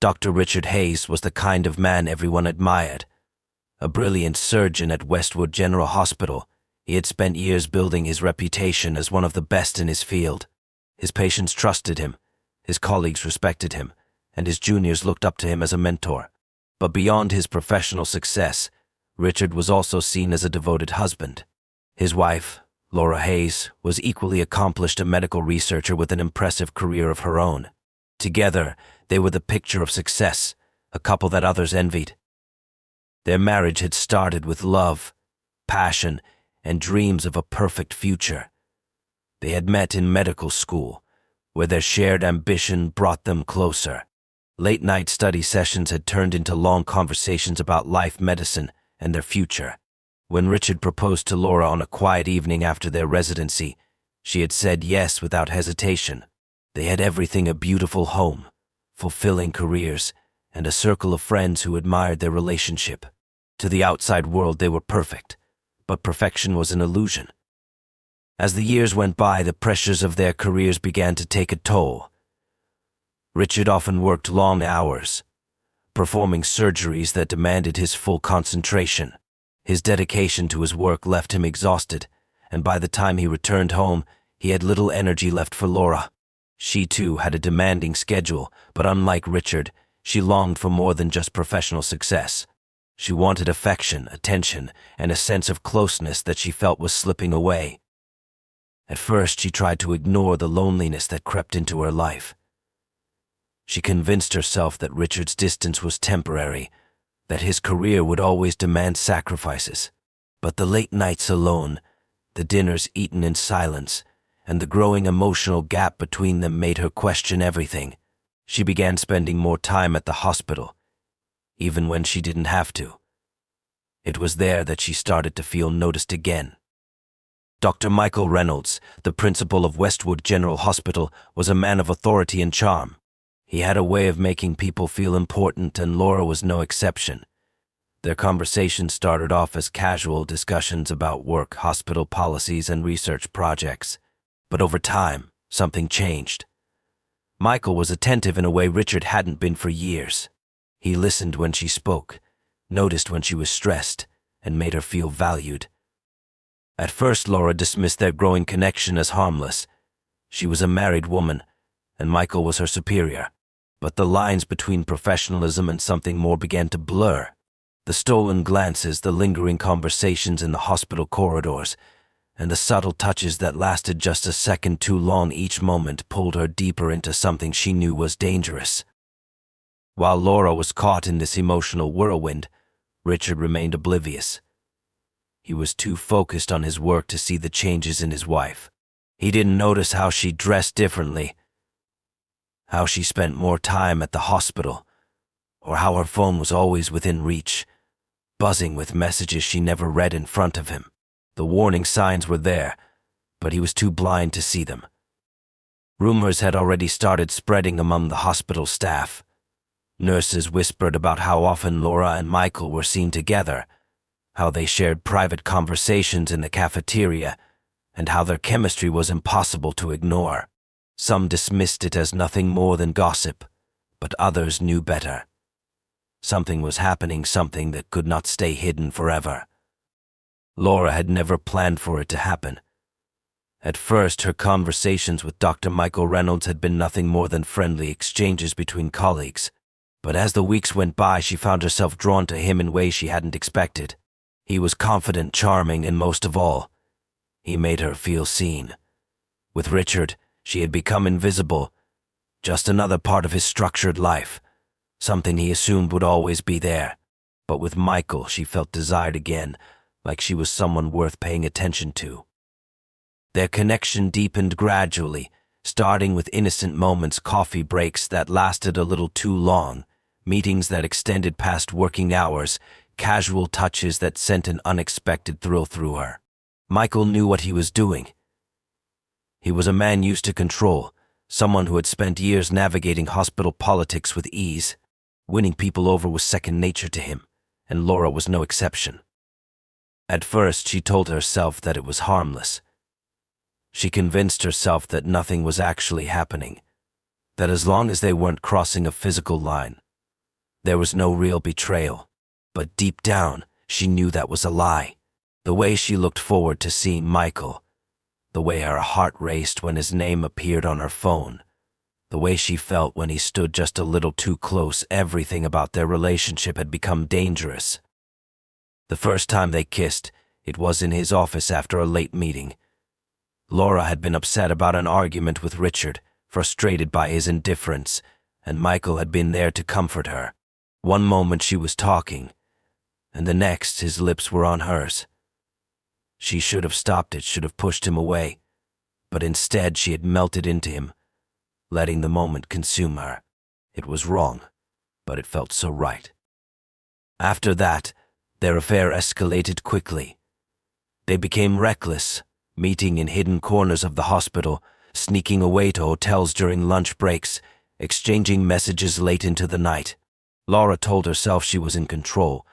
Dr. Richard Hayes was the kind of man everyone admired. A brilliant surgeon at Westwood General Hospital, he had spent years building his reputation as one of the best in his field. His patients trusted him, his colleagues respected him, and his juniors looked up to him as a mentor. But beyond his professional success, Richard was also seen as a devoted husband. His wife, Laura Hayes, was equally accomplished, a medical researcher with an impressive career of her own. Together, they were the picture of success, a couple that others envied. Their marriage had started with love, passion, and dreams of a perfect future. They had met in medical school, where their shared ambition brought them closer. Late-night study sessions had turned into long conversations about life, medicine, and their future. When Richard proposed to Laura on a quiet evening after their residency, she had said yes without hesitation. They had everything: a beautiful home, fulfilling careers, and a circle of friends who admired their relationship. To the outside world, they were perfect, but perfection was an illusion. As the years went by, the pressures of their careers began to take a toll. Richard often worked long hours, performing surgeries that demanded his full concentration. His dedication to his work left him exhausted, and by the time he returned home, he had little energy left for Laura. She too had a demanding schedule, but unlike Richard, she longed for more than just professional success. She wanted affection, attention, and a sense of closeness that she felt was slipping away. At first, she tried to ignore the loneliness that crept into her life. She convinced herself that Richard's distance was temporary, that his career would always demand sacrifices. But the late nights alone, the dinners eaten in silence, and the growing emotional gap between them made her question everything. She began spending more time at the hospital, even when she didn't have to. It was there that she started to feel noticed again. Dr. Michael Reynolds, the principal of Westwood General Hospital, was a man of authority and charm. He had a way of making people feel important, and Laura was no exception. Their conversations started off as casual discussions about work, hospital policies, and research projects. But over time, something changed. Michael was attentive in a way Richard hadn't been for years. He listened when she spoke, noticed when she was stressed, and made her feel valued. At first, Laura dismissed their growing connection as harmless. She was a married woman, and Michael was her superior. But the lines between professionalism and something more began to blur. The stolen glances, the lingering conversations in the hospital corridors, and the subtle touches that lasted just a second too long each moment pulled her deeper into something she knew was dangerous. While Laura was caught in this emotional whirlwind, Richard remained oblivious. He was too focused on his work to see the changes in his wife. He didn't notice how she dressed differently, how she spent more time at the hospital, or how her phone was always within reach, buzzing with messages she never read in front of him. The warning signs were there, but he was too blind to see them. Rumors had already started spreading among the hospital staff. Nurses whispered about how often Laura and Michael were seen together, how they shared private conversations in the cafeteria, and how their chemistry was impossible to ignore. Some dismissed it as nothing more than gossip, but others knew better. Something was happening, something that could not stay hidden forever. Laura had never planned for it to happen. At first, her conversations with Dr. Michael Reynolds had been nothing more than friendly exchanges between colleagues. But as the weeks went by, she found herself drawn to him in ways she hadn't expected. He was confident, charming, and most of all, he made her feel seen. With Richard, she had become invisible, just another part of his structured life, something he assumed would always be there. But with Michael, she felt desired again, like she was someone worth paying attention to. Their connection deepened gradually, starting with innocent moments, coffee breaks that lasted a little too long, meetings that extended past working hours, casual touches that sent an unexpected thrill through her. Michael knew what he was doing. He was a man used to control, someone who had spent years navigating hospital politics with ease. Winning people over was second nature to him, and Laura was no exception. At first, she told herself that it was harmless. She convinced herself that nothing was actually happening, that as long as they weren't crossing a physical line, There was no real betrayal, but deep down, she knew that was a lie. The way she looked forward to seeing Michael, the way her heart raced when his name appeared on her phone, the way she felt when he stood just a little too close, everything about their relationship had become dangerous. The first time they kissed, it was in his office after a late meeting. Laura had been upset about an argument with Richard, frustrated by his indifference, and Michael had been there to comfort her. One moment she was talking, and the next his lips were on hers. She should have stopped it, should have pushed him away, but instead she had melted into him, letting the moment consume her. It was wrong, but it felt so right. After that, their affair escalated quickly. They became reckless, meeting in hidden corners of the hospital, sneaking away to hotels during lunch breaks, exchanging messages late into the night. Laura told herself she was in control,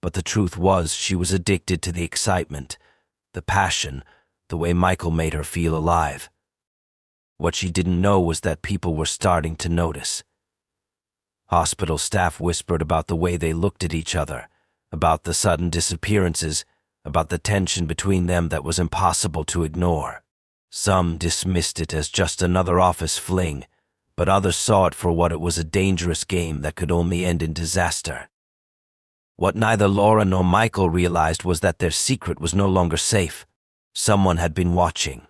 but the truth was she was addicted to the excitement, the passion, the way Michael made her feel alive. What she didn't know was that people were starting to notice. Hospital staff whispered about the way they looked at each other, about the sudden disappearances, about the tension between them that was impossible to ignore. Some dismissed it as just another office fling, but others saw it for what it was, a dangerous game that could only end in disaster. What neither Laura nor Michael realized was that their secret was no longer safe. Someone had been watching.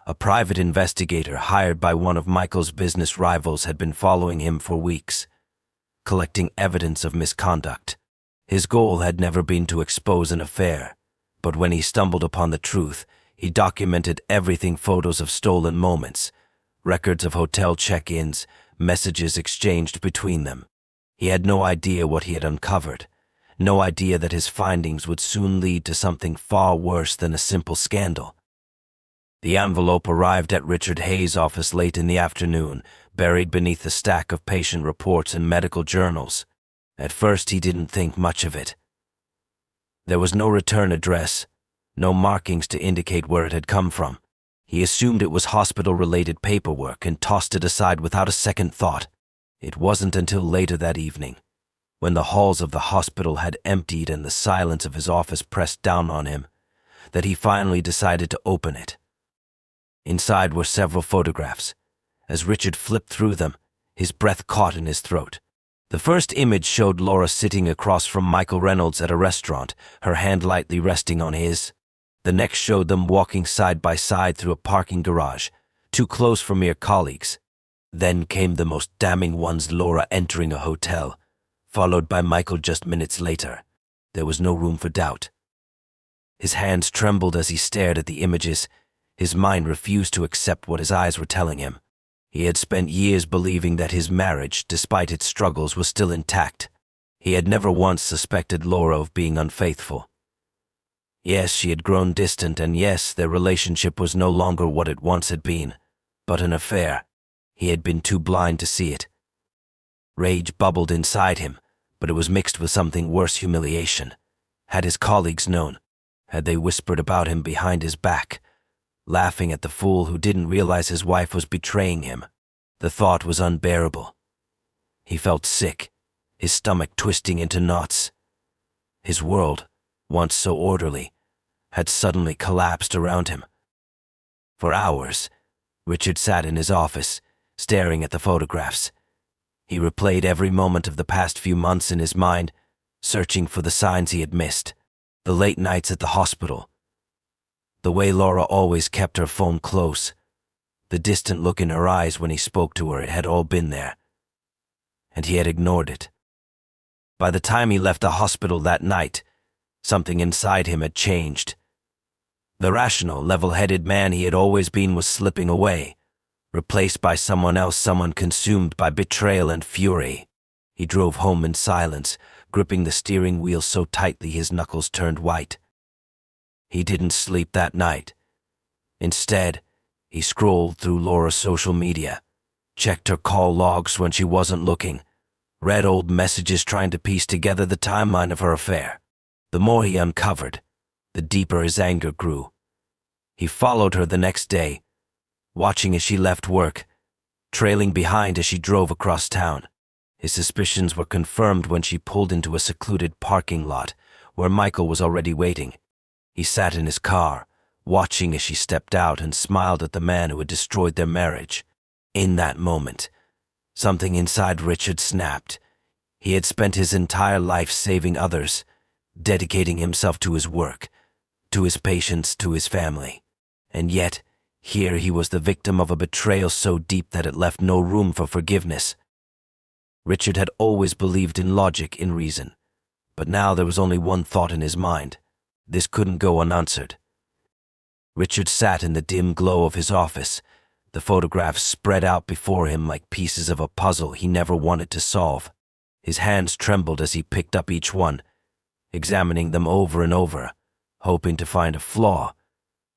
A private investigator hired by one of Michael's business rivals had been following him for weeks, collecting evidence of misconduct. His goal had never been to expose an affair, but when he stumbled upon the truth, he documented everything: photos of stolen moments, records of hotel check-ins, messages exchanged between them. He had no idea what he had uncovered, no idea that his findings would soon lead to something far worse than a simple scandal. The envelope arrived at Richard Hayes' office late in the afternoon, buried beneath a stack of patient reports and medical journals. At first he didn't think much of it. There was no return address, no markings to indicate where it had come from. He assumed it was hospital-related paperwork and tossed it aside without a second thought. It wasn't until later that evening, when the halls of the hospital had emptied and the silence of his office pressed down on him, that he finally decided to open it. Inside were several photographs. As Richard flipped through them, his breath caught in his throat. The first image showed Laura sitting across from Michael Reynolds at a restaurant, her hand lightly resting on his. The next showed them walking side by side through a parking garage, too close for mere colleagues. Then came the most damning ones: Laura entering a hotel, followed by Michael just minutes later. There was no room for doubt. His hands trembled as he stared at the images. His mind refused to accept what his eyes were telling him. He had spent years believing that his marriage, despite its struggles, was still intact. He had never once suspected Laura of being unfaithful. Yes, she had grown distant, and yes, their relationship was no longer what it once had been, but an affair. He had been too blind to see it. Rage bubbled inside him, but it was mixed with something worse: humiliation. Had his colleagues known? Had they whispered about him behind his back, laughing at the fool who didn't realize his wife was betraying him? The thought was unbearable. He felt sick, his stomach twisting into knots. His world, once so orderly, had suddenly collapsed around him. For hours, Richard sat in his office, staring at the photographs. He replayed every moment of the past few months in his mind, searching for the signs he had missed. The late nights at the hospital, the way Laura always kept her phone close, the distant look in her eyes when he spoke to her. It had all been there, and he had ignored it. By the time he left the hospital that night, something inside him had changed. The rational, level-headed man he had always been was slipping away, replaced by someone else, someone consumed by betrayal and fury. He drove home in silence, gripping the steering wheel so tightly his knuckles turned white. He didn't sleep that night. Instead, he scrolled through Laura's social media, checked her call logs when she wasn't looking, read old messages trying to piece together the timeline of her affair. The more he uncovered, the deeper his anger grew. He followed her the next day, watching as she left work, trailing behind as she drove across town. His suspicions were confirmed when she pulled into a secluded parking lot where Michael was already waiting. He sat in his car, watching as she stepped out, and smiled at the man who had destroyed their marriage. In that moment, something inside Richard snapped. He had spent his entire life saving others, dedicating himself to his work, to his patients, to his family. And yet, here he was the victim of a betrayal so deep that it left no room for forgiveness. Richard had always believed in logic, in reason, but now there was only one thought in his mind. This couldn't go unanswered. Richard sat in the dim glow of his office, the photographs spread out before him like pieces of a puzzle he never wanted to solve. His hands trembled as he picked up each one, examining them over and over, hoping to find a flaw,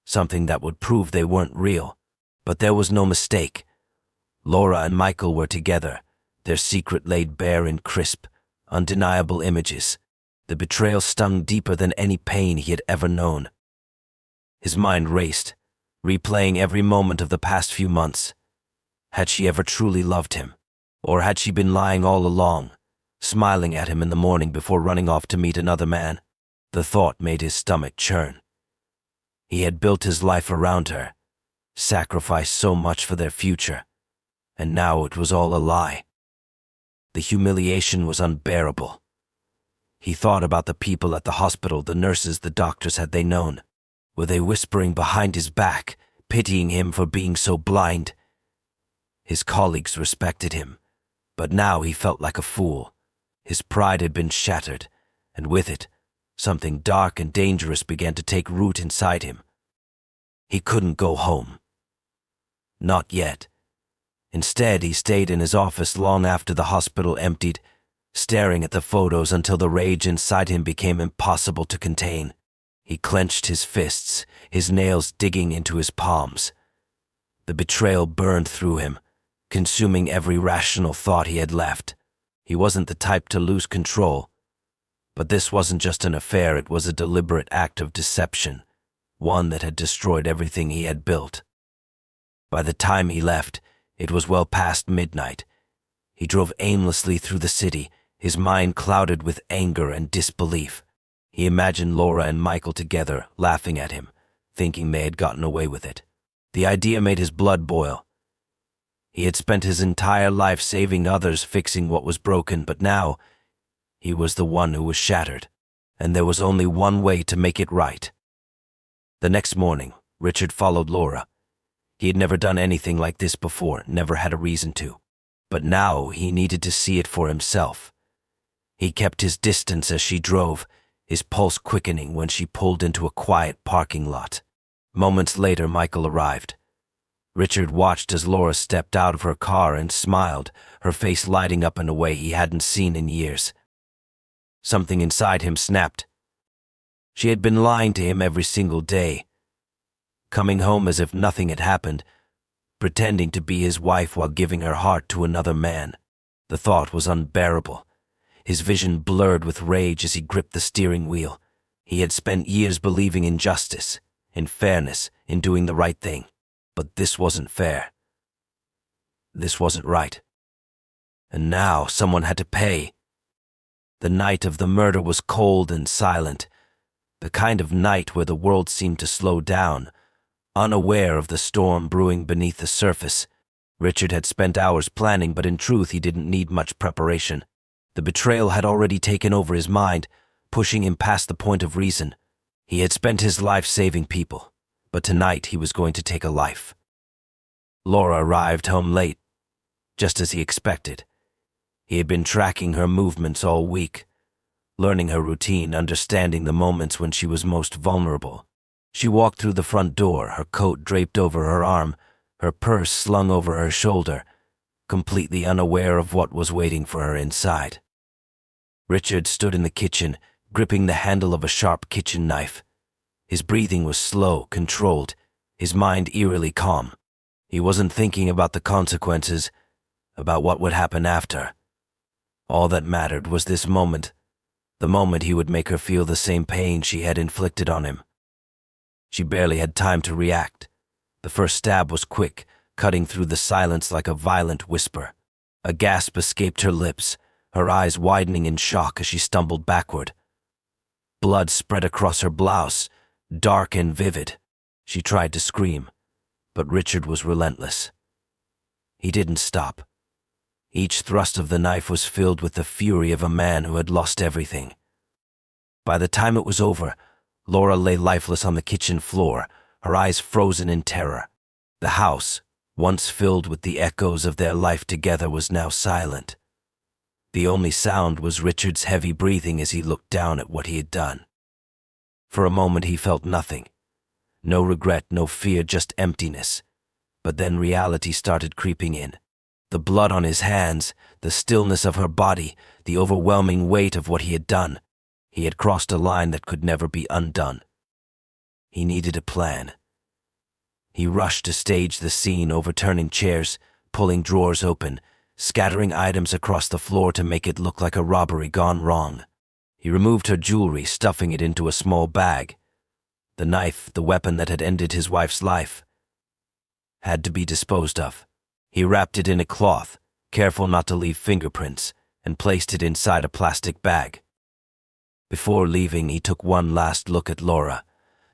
something that would prove they weren't real. But there was no mistake. Laura and Michael were together, their secret laid bare in crisp, undeniable images. The betrayal stung deeper than any pain he had ever known. His mind raced, replaying every moment of the past few months. Had she ever truly loved him? Or had she been lying all along, smiling at him in the morning before running off to meet another man? The thought made his stomach churn. He had built his life around her, sacrificed so much for their future, and now it was all a lie. The humiliation was unbearable. He thought about the people at the hospital, the nurses, the doctors. Had they known? Were they whispering behind his back, pitying him for being so blind? His colleagues respected him, but now he felt like a fool. His pride had been shattered, and with it, something dark and dangerous began to take root inside him. He couldn't go home. Not yet. Instead, he stayed in his office long after the hospital emptied, staring at the photos until the rage inside him became impossible to contain. He clenched his fists, his nails digging into his palms. The betrayal burned through him, consuming every rational thought he had left. He wasn't the type to lose control. But this wasn't just an affair, it was a deliberate act of deception, one that had destroyed everything he had built. By the time he left, it was well past midnight. He drove aimlessly through the city, his mind clouded with anger and disbelief. He imagined Laura and Michael together, laughing at him, thinking they had gotten away with it. The idea made his blood boil. He had spent his entire life saving others, fixing what was broken, but now he was the one who was shattered, and there was only one way to make it right. The next morning, Richard followed Laura. He had never done anything like this before, never had a reason to. But now he needed to see it for himself. He kept his distance as she drove, his pulse quickening when she pulled into a quiet parking lot. Moments later, Michael arrived. Richard watched as Laura stepped out of her car and smiled, her face lighting up in a way he hadn't seen in years. Something inside him snapped. She had been lying to him every single day, coming home as if nothing had happened, pretending to be his wife while giving her heart to another man. The thought was unbearable. His vision blurred with rage as he gripped the steering wheel. He had spent years believing in justice, in fairness, in doing the right thing. But this wasn't fair. This wasn't right. And now someone had to pay. The night of the murder was cold and silent, the kind of night where the world seemed to slow down, unaware of the storm brewing beneath the surface. Richard had spent hours planning, but in truth he didn't need much preparation. The betrayal had already taken over his mind, pushing him past the point of reason. He had spent his life saving people, but tonight he was going to take a life. Laura arrived home late, just as he expected. He had been tracking her movements all week, learning her routine, understanding the moments when she was most vulnerable. She walked through the front door, her coat draped over her arm, her purse slung over her shoulder, completely unaware of what was waiting for her inside. Richard stood in the kitchen, gripping the handle of a sharp kitchen knife. His breathing was slow, controlled, his mind eerily calm. He wasn't thinking about the consequences, about what would happen after. All that mattered was this moment, the moment he would make her feel the same pain she had inflicted on him. She barely had time to react. The first stab was quick, cutting through the silence like a violent whisper. A gasp escaped her lips, her eyes widening in shock as she stumbled backward. Blood spread across her blouse, dark and vivid. She tried to scream, but Richard was relentless. He didn't stop. Each thrust of the knife was filled with the fury of a man who had lost everything. By the time it was over, Laura lay lifeless on the kitchen floor, her eyes frozen in terror. The house, once filled with the echoes of their life together, was now silent. The only sound was Richard's heavy breathing as he looked down at what he had done. For a moment he felt nothing. No regret, no fear, just emptiness. But then reality started creeping in. The blood on his hands, the stillness of her body, the overwhelming weight of what he had done. He had crossed a line that could never be undone. He needed a plan. He rushed to stage the scene, overturning chairs, pulling drawers open, scattering items across the floor to make it look like a robbery gone wrong. He removed her jewelry, stuffing it into a small bag. The knife, the weapon that had ended his wife's life, had to be disposed of. He wrapped it in a cloth, careful not to leave fingerprints, and placed it inside a plastic bag. Before leaving, he took one last look at Laura.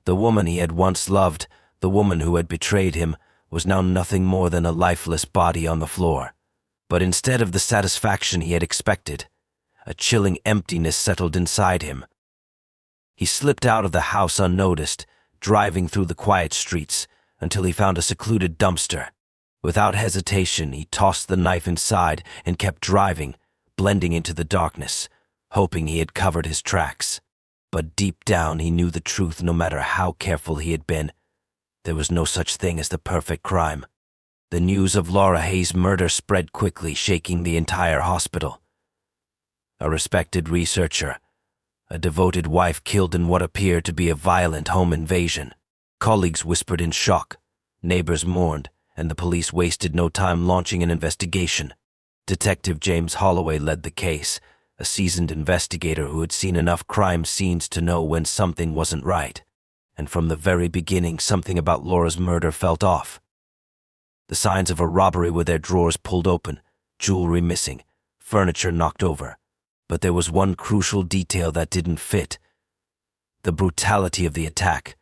The woman he had once loved, the woman who had betrayed him, was now nothing more than a lifeless body on the floor. But instead of the satisfaction he had expected, a chilling emptiness settled inside him. He slipped out of the house unnoticed, driving through the quiet streets until he found a secluded dumpster. Without hesitation, he tossed the knife inside and kept driving, blending into the darkness, hoping he had covered his tracks. But deep down he knew the truth. No matter how careful he had been, there was no such thing as the perfect crime. The news of Laura Hayes' murder spread quickly, shaking the entire hospital. A respected researcher, a devoted wife killed in what appeared to be a violent home invasion. Colleagues whispered in shock, neighbors mourned, and the police wasted no time launching an investigation. Detective James Holloway led the case, a seasoned investigator who had seen enough crime scenes to know when something wasn't right. And from the very beginning, something about Laura's murder felt off. The signs of a robbery were their drawers pulled open, jewelry missing, furniture knocked over. But there was one crucial detail that didn't fit: the brutality of the attack.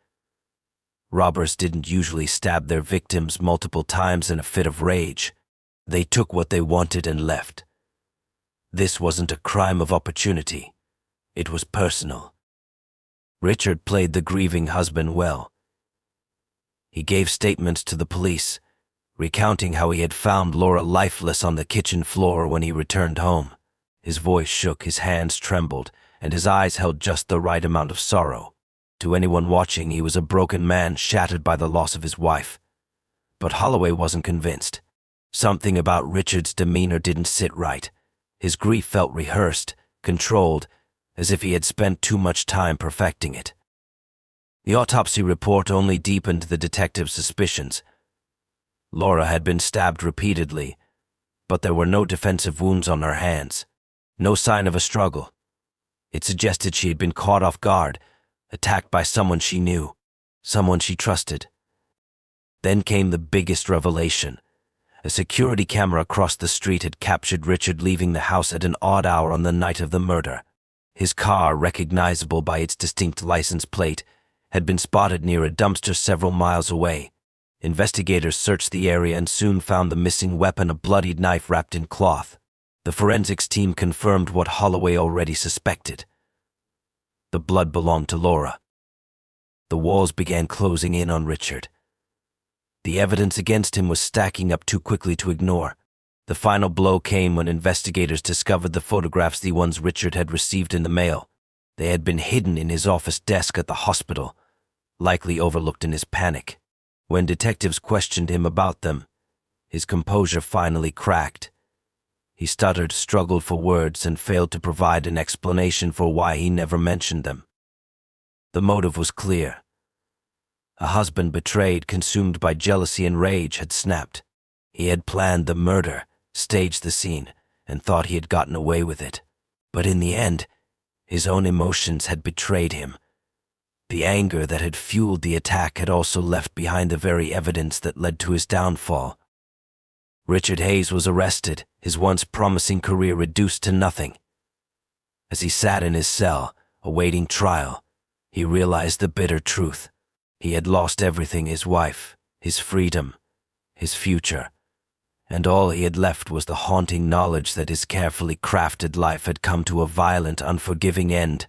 Robbers didn't usually stab their victims multiple times in a fit of rage. They took what they wanted and left. This wasn't a crime of opportunity. It was personal. Richard played the grieving husband well. He gave statements to the police, recounting how he had found Laura lifeless on the kitchen floor when he returned home. His voice shook, his hands trembled, and his eyes held just the right amount of sorrow. To anyone watching, he was a broken man, shattered by the loss of his wife. But Holloway wasn't convinced. Something about Richard's demeanor didn't sit right. His grief felt rehearsed, controlled, as if he had spent too much time perfecting it. The autopsy report only deepened the detective's suspicions. Laura had been stabbed repeatedly, but there were no defensive wounds on her hands, no sign of a struggle. It suggested she had been caught off guard, attacked by someone she knew, someone she trusted. Then came the biggest revelation. A security camera across the street had captured Richard leaving the house at an odd hour on the night of the murder. His car, recognizable by its distinct license plate, had been spotted near a dumpster several miles away. Investigators searched the area and soon found the missing weapon, a bloodied knife wrapped in cloth. The forensics team confirmed what Holloway already suspected. The blood belonged to Laura. The walls began closing in on Richard. The evidence against him was stacking up too quickly to ignore. The final blow came when investigators discovered the photographs, the ones Richard had received in the mail. They had been hidden in his office desk at the hospital, likely overlooked in his panic. When detectives questioned him about them, his composure finally cracked. He stuttered, struggled for words, and failed to provide an explanation for why he never mentioned them. The motive was clear. A husband betrayed, consumed by jealousy and rage, had snapped. He had planned the murder, staged the scene, and thought he had gotten away with it. But in the end, his own emotions had betrayed him. The anger that had fueled the attack had also left behind the very evidence that led to his downfall. Richard Hayes was arrested, his once promising career reduced to nothing. As he sat in his cell, awaiting trial, he realized the bitter truth. He had lost everything: his wife, his freedom, his future. And all he had left was the haunting knowledge that his carefully crafted life had come to a violent, unforgiving end.